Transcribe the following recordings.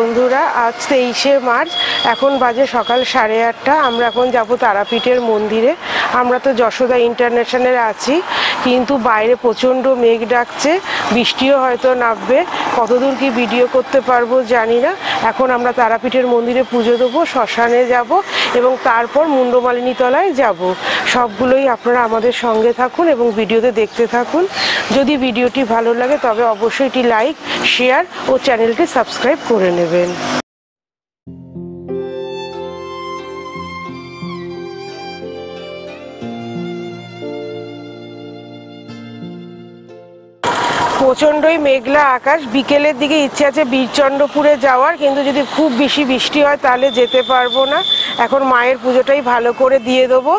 বন্ধুরা, আজ 23শে মার্চ, এখন বাজে সকাল 8:30। আমরা এখন যাব তারাপীঠের মন্দিরে। আমরা তো যশোদা ইন্টারন্যাশনালে আছি, কিন্তু বাইরে প্রচণ্ড মেঘ ডাকছে, বৃষ্টিও হয়তো নামবে। কতদূর কি ভিডিও করতে পারবো জানি না। এখন আমরা তারাপীঠের মন্দিরে পুজো দেবো, শ্মশানে যাব এবং তারপর মুন্ডমালিনী তলায় যাব। সবগুলোই আপনারা আমাদের সঙ্গে থাকুন এবং ভিডিওতে দেখতে থাকুন। যদি ভিডিওটি ভালো লাগে তবে অবশ্যই এটি লাইক, শেয়ার ও চ্যানেলটি সাবস্ক্রাইব করে নেবেন। প্রচণ্ডই মেঘলা আকাশ। বিকেলের দিকে ইচ্ছে আছে বীরচন্দ্রপুরে যাওয়ার, কিন্তু যদি খুব বেশি বৃষ্টি হয় তাহলে যেতে পারবো না। এখন মায়ের পুজোটাই ভালো করে দিয়ে দেবো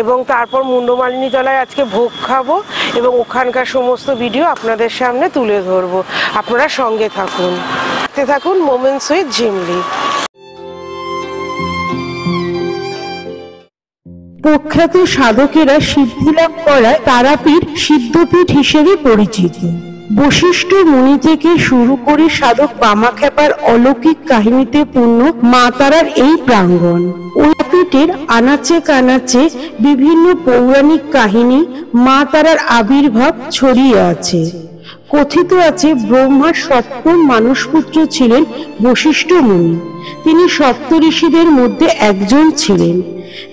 এবং তারপর মুন্ডমালিনী তলায় আজকে ভোগ খাবো এবং ওখানকার সমস্ত ভিডিও আপনাদের সামনে তুলে ধরবো। আপনারা সঙ্গে থাকুন, দেখতে থাকুন মোমেন্টস উইথ ঝিমলি। প্রখ্যাত সাধকেরা সিদ্ধি লাভ করায় তারাপীঠ সিদ্ধপীঠ হিসেবে পরিচিত। বশিষ্ঠ মুনি থেকে শুরু করে সাধক বামাখ্যাপার অলৌকিক কাহিনীতে পূর্ণ মা তারার এই প্রাঙ্গণ। ওই পীঠের আনাচে কানাচে বিভিন্ন পৌরাণিক কাহিনী, মা তারার আবির্ভাব ছড়িয়ে আছে। কথিত আছে ব্রহ্মার সপ্তম মানসপুত্র ছিলেন বশিষ্ঠ মুনি। তিনি সপ্ত ঋষিদের মধ্যে একজন ছিলেন।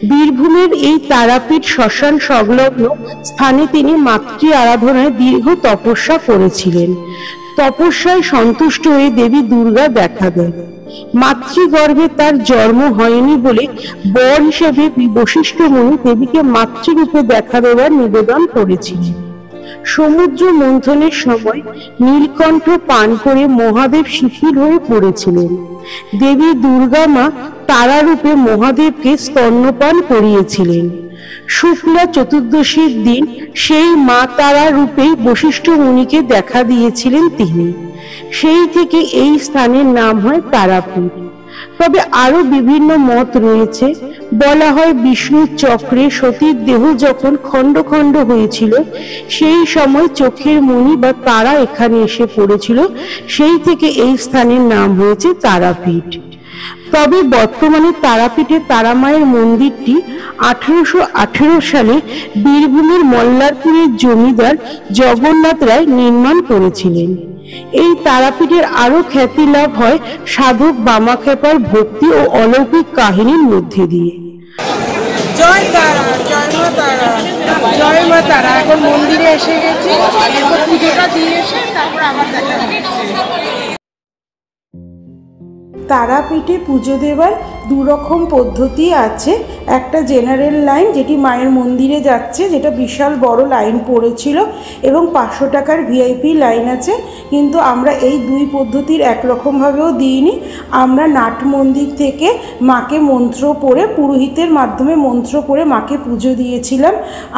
বীরভূমের এই তারাপীঠ শ্মশান সংলগ্ন স্থানে তিনি মাতৃ আরাধনায় দীর্ঘ তপস্যা করেছিলেন। তপস্যায় সন্তুষ্ট হয়ে দেবী দুর্গা দেখা দেন। মাতৃগর্ভে তার জন্ম হয়নি বলে বর হিসেবে বশিষ্ঠ মুনি দেবীকে মাতৃরূপে দেখা দেওয়ার নিবেদন করেছিলেন। সমুদ্র মন্থনের সময় নীলকণ্ঠ পান করে মহাদেব শিথিল হয়ে পড়েছিলেন। দেবী দুর্গা মা তারারূপে মহাদেবকে স্তন্যপান করিয়েছিলেন। শুক্লা চতুর্দশীর দিন সেই মা তারা রূপেই বশিষ্ঠ মুনিকে দেখা দিয়েছিলেন তিনি। সেই থেকে এই স্থানের নাম হয় তারাপীঠ। তবে আরো বিভিন্ন মত রয়েছে। বলা হয় বিষ্ণুর চক্রে সতীর দেহ যখন খণ্ড খণ্ড হয়েছিল, সেই সময় চোখের মণি বা তারা এখানে এসে পড়েছিল। সেই থেকে এই স্থানের নাম হয়েছে তারাপীঠ। তবে বর্তমানে তারাপীঠে তারামায়ের মন্দিরটি 1818 সালে বীরভূমের মল্লারপুরের জমিদার জগন্নাথ রায় নির্মাণ করেছিলেন। এই তারাপীঠের আরো খ্যাতি লাভ হয় সাধক বামাখ্যাপার ভক্তি ও অলৌকিক কাহিনীর মধ্যে দিয়ে। জয় তারা, জয় মা তারা, জয় মা তারা। এখন মন্দিরে এসে গেছি, এখন পুজোটা দিয়ে এসে তারপর আবার দেখা হচ্ছে। তারাপীঠে পুজো দেওয়ার দুরকম পদ্ধতি আছে। একটা জেনারেল লাইন, যেটি মায়ের মন্দিরে যাচ্ছে, যেটা বিশাল বড় লাইন পড়েছিল, এবং 500 টাকার ভিআইপি লাইন আছে। কিন্তু আমরা এই দুই পদ্ধতির একরকমভাবেও দিইনি। আমরা নাট মন্দির থেকে মাকে মন্ত্র পড়ে, পুরোহিতের মাধ্যমে মন্ত্র পড়ে মাকে পুজো দিয়েছিলাম।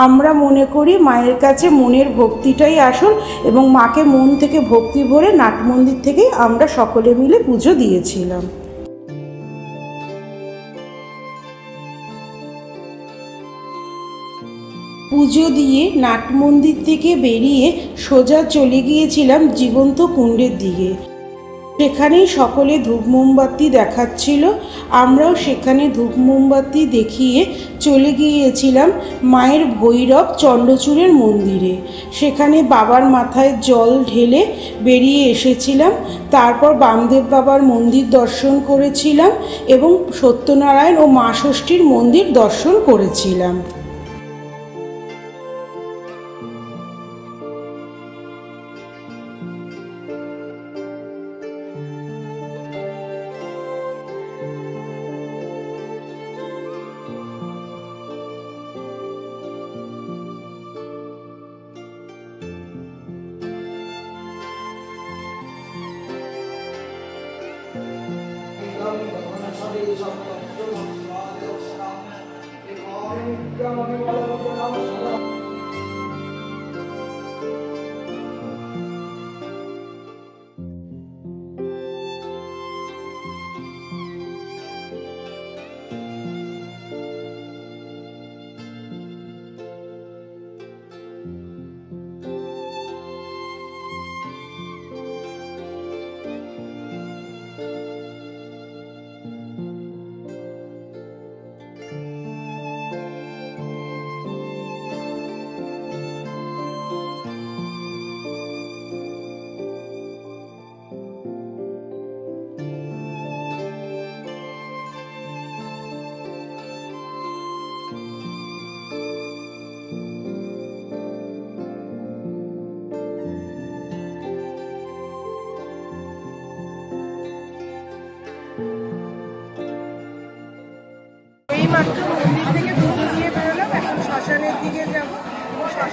আমরা মনে করি মায়ের কাছে মনের ভক্তিটাই আসল, এবং মাকে মন থেকে ভক্তি ভরে নাট মন্দির থেকেই আমরা সকলে মিলে পুজো দিয়েছিলাম। পুজো দিয়ে নাট মন্দির থেকে বেরিয়ে সোজা চলে গিয়েছিলাম জীবন্ত কুণ্ডের দিকে। সেখানেই সকলে ধূপ মোমবাতি দেখাচ্ছিল। আমরাও সেখানে ধূপ মোমবাতি দেখিয়ে চলে গিয়েছিলাম মায়ের ভৈরব চণ্ডচূড়ের মন্দিরে। সেখানে বাবার মাথায় জল ঢেলে বেরিয়ে এসেছিলাম। তারপর বামদেব বাবার মন্দির দর্শন করেছিলাম এবং সত্যনারায়ণ ও মা ষষ্ঠীর মন্দির দর্শন করেছিলাম।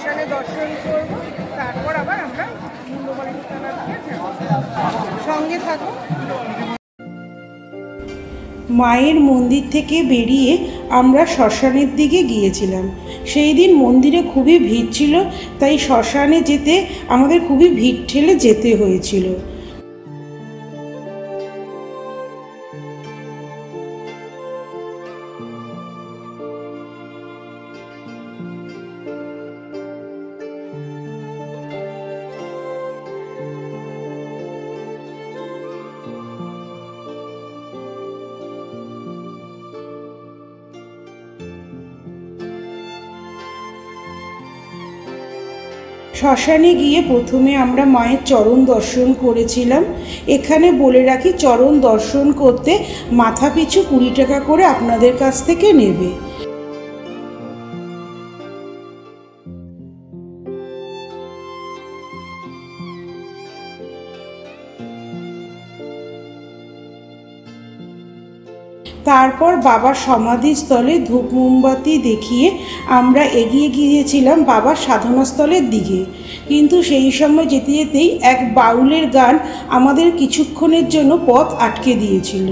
শ্মশানে দর্শন করব, তারপর আবার আমরা মুন্ডমালিনী তলা দিয়ে যাব। সঙ্গে থাকো। মায়ের মন্দির থেকে বেরিয়ে আমরা শ্মশানের দিকে গিয়েছিলাম। সেই দিন মন্দিরে খুবই ভিড় ছিল, তাই শ্মশানে যেতে আমাদের খুবই ভিড় ঠেলে যেতে হয়েছিল। শ্মশানে গিয়ে প্রথমে আমরা মায়ের চরণ দর্শন করেছিলাম। এখানে বলে রাখি, চরণ দর্শন করতে মাথাপিছু 20 টাকা করে আপনাদের কাছ থেকে নেবে। তারপর বাবার সমাধিস্থলে ধূপ মোমবাতি দেখিয়ে আমরা এগিয়ে গিয়েছিলাম বাবার সাধনাস্থলের দিকে। কিন্তু সেই সময় যেতে যেতেই এক বাউলের গান আমাদের কিছুক্ষণের জন্য পথ আটকে দিয়েছিল।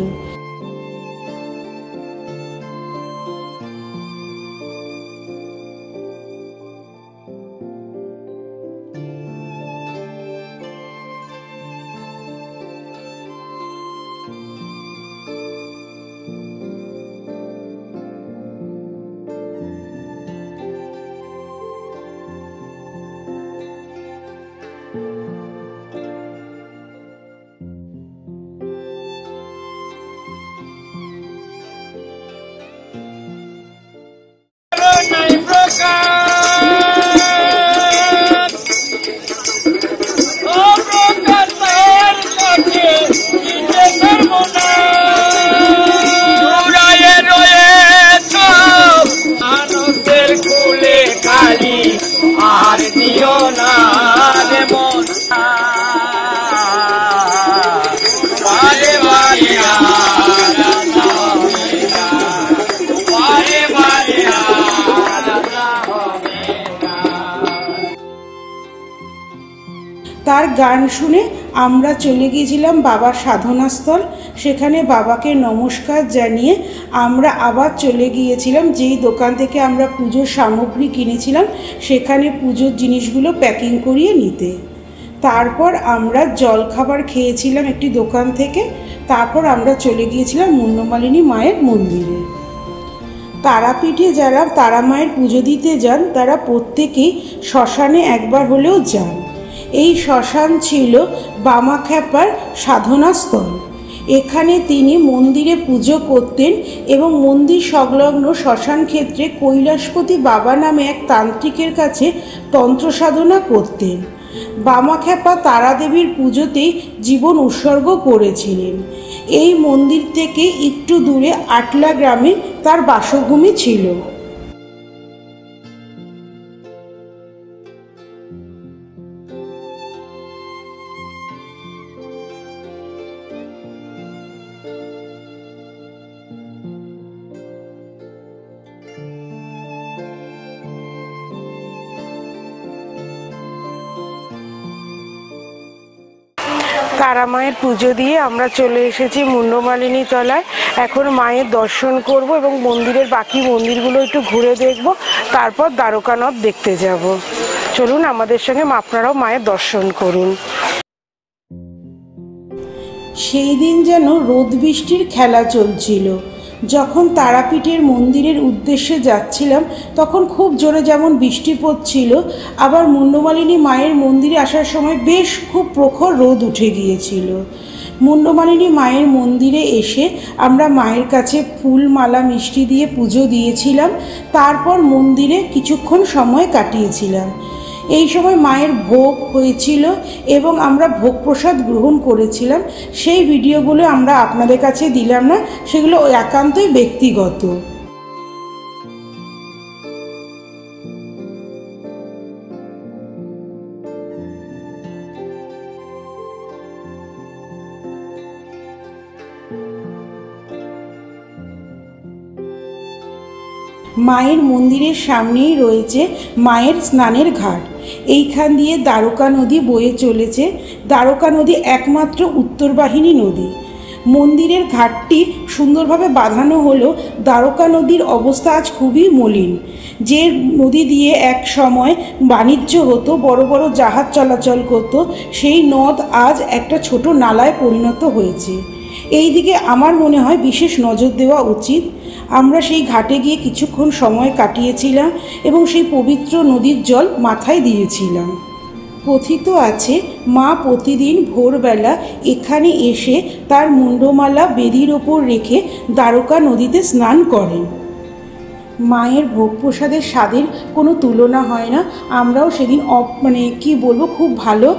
আর দিও না রে মন বারে বারে বারে বারে তার গান শুনে আমরা চলে গিয়েছিলাম বাবার সাধনাস্থল। সেখানে বাবাকে নমস্কার জানিয়ে আমরা আবার চলে গিয়েছিলাম যেই দোকান থেকে আমরা পুজোর সামগ্রী কিনেছিলাম, সেখানে পুজোর জিনিসগুলো প্যাকিং করিয়ে নিতে। তারপর আমরা জলখাবার খেয়েছিলাম একটি দোকান থেকে। তারপর আমরা চলে গিয়েছিলাম মুন্ডমালিনী মায়ের মন্দিরে। তারাপীঠে যারা তারা মায়ের পুজো দিতে যান তারা প্রত্যেকেই শ্মশানে একবার হলেও যান। এই শ্মশান ছিল বামাখ্যাপার সাধনাস্থল। এখানে তিনি মন্দিরে পুজো করতেন এবং মন্দির সংলগ্ন শ্মশান ক্ষেত্রে কৈলাসপতি বাবা নামে এক তান্ত্রিকের কাছে তন্ত্র সাধনা করতেন। বামাখ্যাপা তারাদেবীর পুজোতেই জীবন উৎসর্গ করেছিলেন। এই মন্দির থেকে একটু দূরে আটলা গ্রামে তার বাসভূমি ছিল। তারা মায়ের পুজো দিয়ে আমরা চলে এসেছি মুন্ডমালিনী তলায়। এখন মায়ের দর্শন করব এবং মন্দিরের বাকি মন্দিরগুলো একটু ঘুরে দেখব, তারপর দ্বারকানাথ দেখতে যাব। চলুন আমাদের সঙ্গে আপনারাও মায়ের দর্শন করুন। সেই দিন যেন রোদ বৃষ্টির খেলা চলছিল। যখন তারাপীঠের মন্দিরের উদ্দেশ্যে যাচ্ছিলাম তখন খুব জোরে যেমন বৃষ্টি পড়ছিল, আবার মুন্ডমালিনী মায়ের মন্দিরে আসার সময় বেশ খুব প্রখর রোদ উঠে গিয়েছিল। মুন্ডমালিনী মায়ের মন্দিরে এসে আমরা মায়ের কাছে ফুল মালা মিষ্টি দিয়ে পুজো দিয়েছিলাম। তারপর মন্দিরে কিছুক্ষণ সময় কাটিয়েছিলাম। এই সময় মায়ের ভোগ হয়েছিল এবং আমরা ভোগ প্রসাদ গ্রহণ করেছিলাম। সেই ভিডিওগুলো আমরা আপনাদের কাছে দিলাম না, সেগুলো একান্তই ব্যক্তিগত। মায়ের মন্দিরের সামনেই রয়েছে মায়ের স্নানের ঘাট। এইখান দিয়ে দ্বারকা নদী বয়ে চলেছে। দ্বারকা নদী একমাত্র উত্তরবাহিনী নদী। মন্দিরের ঘাটটি সুন্দরভাবে বাঁধানো হলেও দ্বারকা নদীর অবস্থা আজ খুবই মলিন। যে নদী দিয়ে এক সময় বাণিজ্য হতো, বড় বড় জাহাজ চলাচল করতো, সেই নদ আজ একটা ছোট নালায় পরিণত হয়েছে। এই দিকে আমার মনে হয় বিশেষ নজর দেওয়া উচিত। আমরা সেই ঘাটে গিয়ে কিছুক্ষণ সময় কাটিয়েছিলাম এবং সেই পবিত্র নদীর জল মাথায় দিয়েছিলাম। কথিত আছে মা প্রতিদিন ভোরবেলা এখানে এসে তার মুন্ডমালা বেদির ওপর রেখে দ্বারকা নদীতে স্নান করেন। মায়ের ভোগ প্রসাদের স্বাদের কোনো তুলনা হয় না। আমরাও সেদিন খুব ভালো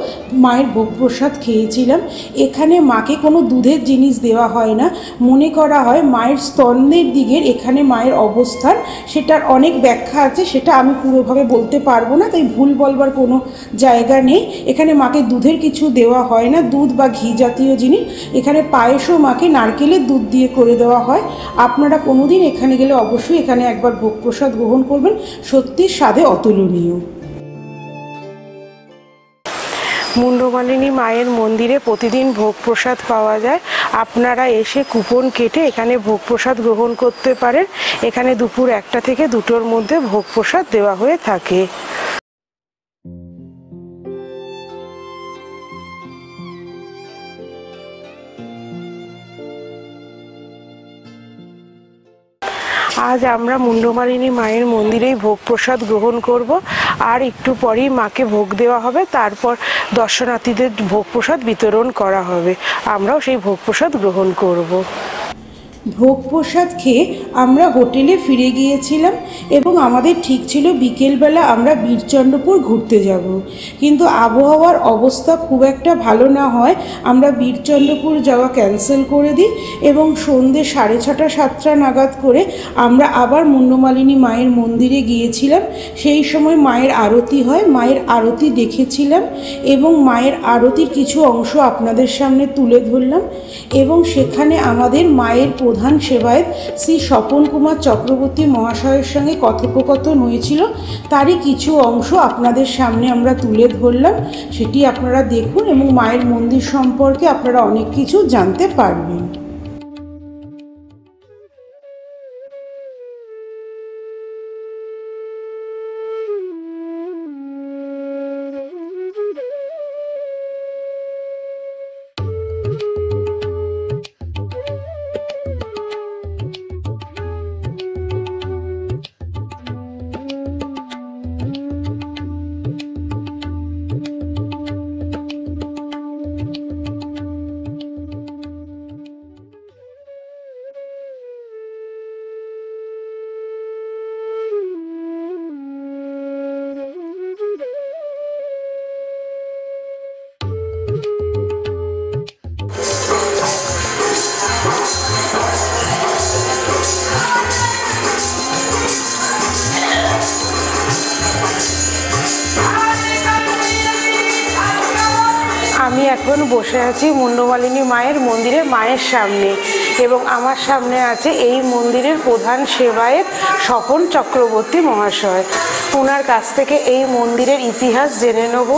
মায়ের ভোগ প্রসাদ খেয়েছিলাম। এখানে মাকে কোনো দুধের জিনিস দেওয়া হয় না। মনে করা হয় মায়ের স্তন্যের দিকের এখানে মায়ের অবস্থান, সেটার অনেক ব্যাখ্যা আছে, সেটা আমি পুরোভাবে বলতে পারবো না, তাই ভুল বলবার কোনো জায়গা নেই। এখানে মাকে দুধের কিছু দেওয়া হয় না, দুধ বা ঘি জাতীয় জিনিস। এখানে পায়েসও মাকে নারকেলের দুধ দিয়ে করে দেওয়া হয়। আপনারা কোনোদিন এখানে গেলে অবশ্যই এখানে একবার ভোগ প্রসাদ গ্রহণ করবেন, সত্যি স্বাদে অতুলনীয়। মুন্ডমালিনী মায়ের মন্দিরে প্রতিদিন ভোগ প্রসাদ পাওয়া যায়। আপনারা এসে কুপন কেটে এখানে ভোগ প্রসাদ গ্রহণ করতে পারেন। এখানে দুপুর 1টা থেকে 2টোর মধ্যে ভোগ প্রসাদ দেওয়া হয়ে থাকে। আজ আমরা মুন্ডমালিনী মায়ের মন্দিরেই ভোগ প্রসাদ গ্রহণ করব, আর একটু পরেই মাকে ভোগ দেওয়া হবে। তারপর দর্শনার্থীদের ভোগ প্রসাদ বিতরণ করা হবে। আমরাও সেই ভোগ প্রসাদ গ্রহণ করব। ভোগ প্রসাদ খেয়ে আমরা হোটেলে ফিরে গিয়েছিলাম এবং আমাদের ঠিক ছিল বিকেলবেলা আমরা বীরচন্দ্রপুর ঘুরতে যাব। কিন্তু আবহাওয়ার অবস্থা খুব একটা ভালো না হয় আমরা বীরচন্দ্রপুর যাওয়া ক্যান্সেল করে দিই এবং সন্ধ্যে 6:30 7টা নাগাদ করে আমরা আবার মুন্ডমালিনী মায়ের মন্দিরে গিয়েছিলাম। সেই সময় মায়ের আরতি হয়, মায়ের আরতি দেখেছিলাম এবং মায়ের আরতির কিছু অংশ আপনাদের সামনে তুলে ধরলাম। এবং সেখানে আমাদের মায়ের প্রধান সেবায়েত শ্রী স্বপন কুমার চক্রবর্তী মহাশয়ের সঙ্গে কথোপকথন হয়েছিল, তারই কিছু অংশ আপনাদের সামনে আমরা তুলে ধরলাম। সেটি আপনারা দেখুন এবং মায়ের মন্দির সম্পর্কে আপনারা অনেক কিছু জানতে পারবেন। আমি এখন বসে আছি মুন্ডমালিনী মায়ের মন্দিরে মায়ের সামনে এবং আমার সামনে আছে এই মন্দিরের প্রধান সেবায়েত স্বপন চক্রবর্তী মহাশয়। ওনার কাছ থেকে এই মন্দিরের ইতিহাস জেনে নেব,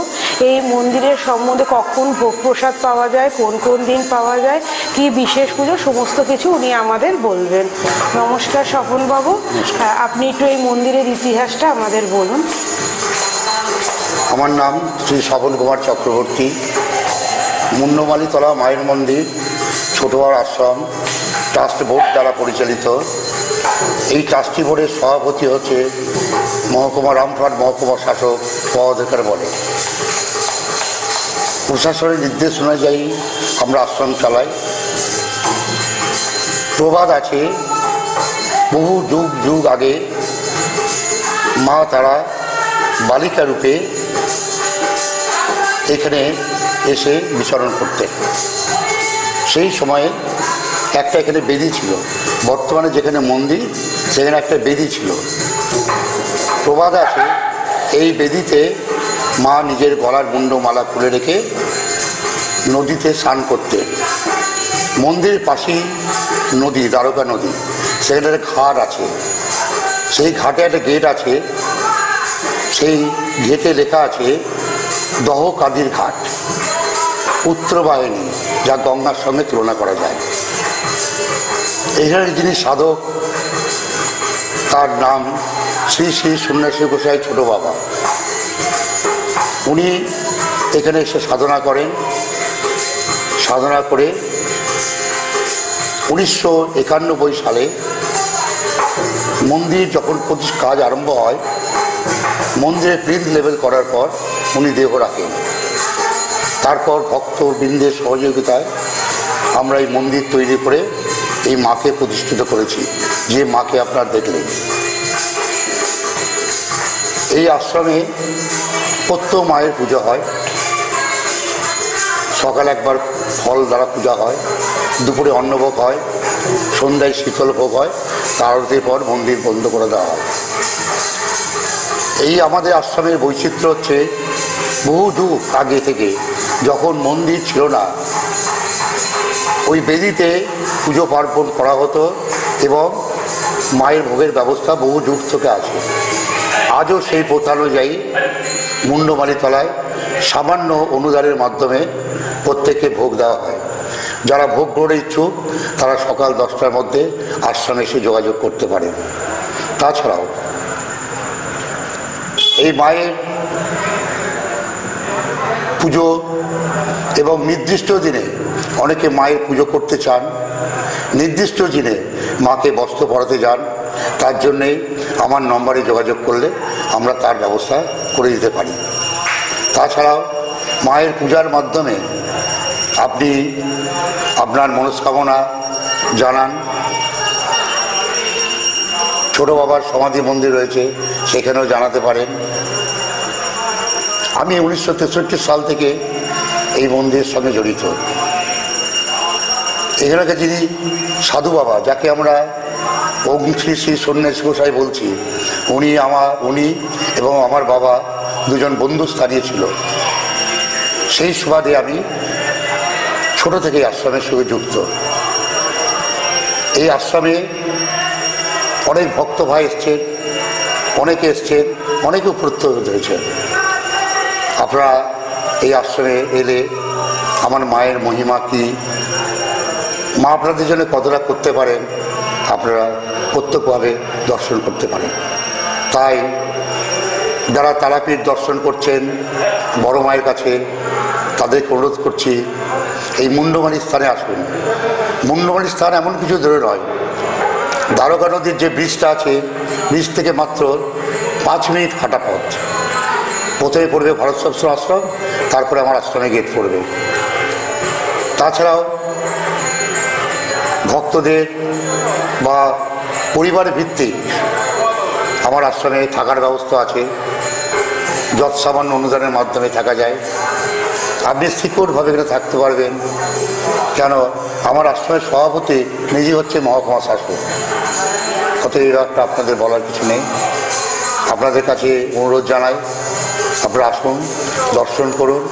এই মন্দিরের সম্বন্ধে কখন ভোগ প্রসাদ পাওয়া যায়, কোন কোন দিন পাওয়া যায়, কি বিশেষ পুজো, সমস্ত কিছু উনি আমাদের বলবেন। নমস্কার স্বপনবাবু, আপনি একটু এই মন্দিরের ইতিহাসটা আমাদের বলুন। আমার নাম শ্রী স্বপন কুমার চক্রবর্তী। মুন্ডমালিতলা মায়ের মন্দির ছোটবার আশ্রম ট্রাস্ট বোর্ড দ্বারা পরিচালিত। এই ট্রাস্টি বোর্ডের সভাপতি হচ্ছে মহকুমা রামপুরহাট মহকুমা শাসক পদাধিকার বলে। প্রশাসনের নির্দেশ অনুযায়ী আমরা আশ্রম চালাই। প্রবাদ আছে, বহু যুগ যুগ আগে মা তারা বালিকা রূপে এখানে এসে বিচরণ করতেন। সেই সময়ে একটা এখানে বেদি ছিল, বর্তমানে যেখানে মন্দির সেখানে একটা বেদি ছিল। প্রবাদ আছে, এই বেদিতে মা নিজের গলার মুন্ডমালা খুলে রেখে নদীতে স্নান করতেন। মন্দিরের পাশেই নদী, দ্বারকা নদী, সেখানে ঘাট আছে। সেই ঘাটে একটা গেট আছে, সেই গেটে লেখা আছে দহ কাদির ঘাট, পুত্রবাহিনী, যা গঙ্গার সঙ্গে তুলনা করা যায়। এখানে যিনি সাধক, তার নাম শ্রী শ্রী সন্ন্যাসী গোসাই ছোট বাবা। উনি এখানে এসে সাধনা করেন। সাধনা করে 1991 সালে মন্দির যখন কাজ আরম্ভ হয়, মন্দিরে প্লিন্থ লেভেল করার পর উনি দেহ রাখেন। তারপর ভক্তবৃন্দের সহযোগিতায় আমরা এই মন্দির তৈরি করে এই মাকে প্রতিষ্ঠিত করেছি, যে মাকে আপনারা দেখলেন। এই আশ্রমে প্রত্যেক মায়ের পুজো হয়। সকালে একবার ফল দ্বারা পূজা হয়, দুপুরে অন্নভোগ হয়, সন্ধ্যায় শীতল ভোগ হয়, তারপর পর মন্দির বন্ধ করে দেওয়া হয়। এই আমাদের আশ্রমের বৈচিত্র্য হচ্ছে বহু যুগ আগে থেকে, যখন মন্দির ছিল না, ওই বেদিতে পুজো পার্বণ করা হতো এবং মায়ের ভোগের ব্যবস্থা বহু যুগ থেকে আছে। আজও সেই প্রথা অনুযায়ী মুন্ডমালী তলায় সামান্য অনুদানের মাধ্যমে প্রত্যেককে ভোগ দেওয়া হয়। যারা ভোগ গ্রহণের ইচ্ছুক তারা সকাল 10টার মধ্যে আশ্রমে এসে যোগাযোগ করতে পারেন। তাছাড়াও এই মায়ের পুজো এবং নির্দিষ্ট দিনে অনেকে মায়ের পুজো করতে চান, নির্দিষ্ট দিনে মাকে বস্ত্র পরাতে যান, তার জন্যেই আমার নম্বরে যোগাযোগ করলে আমরা তার ব্যবস্থা করে দিতে পারি। তাছাড়াও মায়ের পূজার মাধ্যমে আপনি আপনার মনস্কামনা জানান। ছোট বাবার সমাধি মন্দির রয়েছে, সেখানেও জানাতে পারেন। আমি 1963 সাল থেকে এই মন্দিরের সঙ্গে জড়িত। এখানকার যিনি সাধু বাবা, যাকে আমরা ওম শ্রী শ্রী সন্ন্যাসী গোসাই বলছি, উনি এবং আমার বাবা দুজন বন্ধুস্থানীয় ছিল। সেই সুবাদে আমি ছোট থেকেই আশ্রমের সঙ্গে যুক্ত। এই আশ্রমে অনেক ভক্ত ভাই এসছেন, অনেকে এসছেন, অনেকে প্রত্যক্ষ হয়েছেন। আপনারা এই আশ্রমে এলে আমার মায়ের মহিমা কী, মা আপনাদের জন্য কতটা করতে পারেন, আপনারা প্রত্যক্ষভাবে দর্শন করতে পারেন। তাই যারা তারাপীঠ দর্শন করছেন বড় মায়ের কাছে, তাদেরকে অনুরোধ করছি এই মুন্ডমালী স্থানে আসুন। মুন্ডমালী স্থান এমন কিছু দূরে নয়, দ্বারকা নদীর যে ব্রিজটা আছে, ব্রিজ থেকে মাত্র 5 মিনিট হাঁটা পথ। প্রথমে পড়বে ভারত সেবাশ্রম আশ্রম, তারপরে আমার আশ্রমে গেট পড়বে। তাছাড়াও ভক্তদের বা পরিবার ভিত্তিক আমার আশ্রমে থাকার ব্যবস্থা আছে, যৎসামান্য অনুদানের মাধ্যমে থাকা যায়। আপনি সিকিউরভাবে এখানে থাকতে পারবেন। কেন, আমার আশ্রমের সভাপতি নিজে হচ্ছে মহকুমা শাসক। অতএব একটা আপনাদের বলার কিছু নেই। আপনাদের কাছে অনুরোধ জানাই, আপনারা আসুন, দর্শন করুন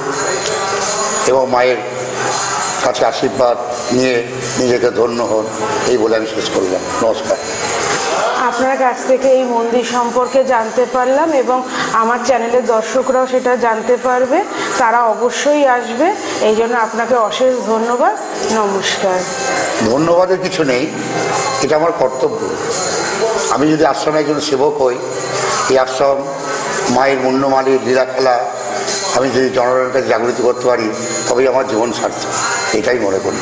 এবং মায়ের কাছে আশীর্বাদ নিয়ে নিজেকে ধন্য হন। এই বলে আমি শেষ করলাম। নমস্কার। আপনার কাছ থেকে এই মন্দির সম্পর্কে জানতে পারলাম এবং আমার চ্যানেলের দর্শকরাও সেটা জানতে পারবে, তারা অবশ্যই আসবে। এই জন্য আপনাকে অশেষ ধন্যবাদ। নমস্কার। ধন্যবাদের কিছু নেই, এটা আমার কর্তব্য। আমি যদি আশ্রমে একজন সেবক হই, এই আশ্রম মায়ের মুন্ডমালীর লীলা খেলা আমি যদি জনগণের কাছে জাগৃত করতে পারি, তবেই আমার জীবন সার্থক, এটাই মনে করি।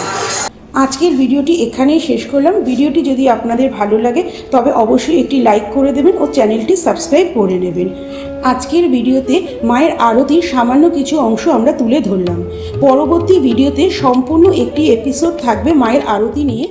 আজকের ভিডিওটি এখানেই শেষ করলাম। ভিডিওটি যদি আপনাদের ভালো লাগে তবে অবশ্যই একটি লাইক করে দেবেন ও চ্যানেলটি সাবস্ক্রাইব করে নেবেন। আজকের ভিডিওতে মায়ের আরতির সামান্য কিছু অংশ আমরা তুলে ধরলাম। পরবর্তী ভিডিওতে সম্পূর্ণ একটি এপিসোড থাকবে মায়ের আরতি নিয়ে।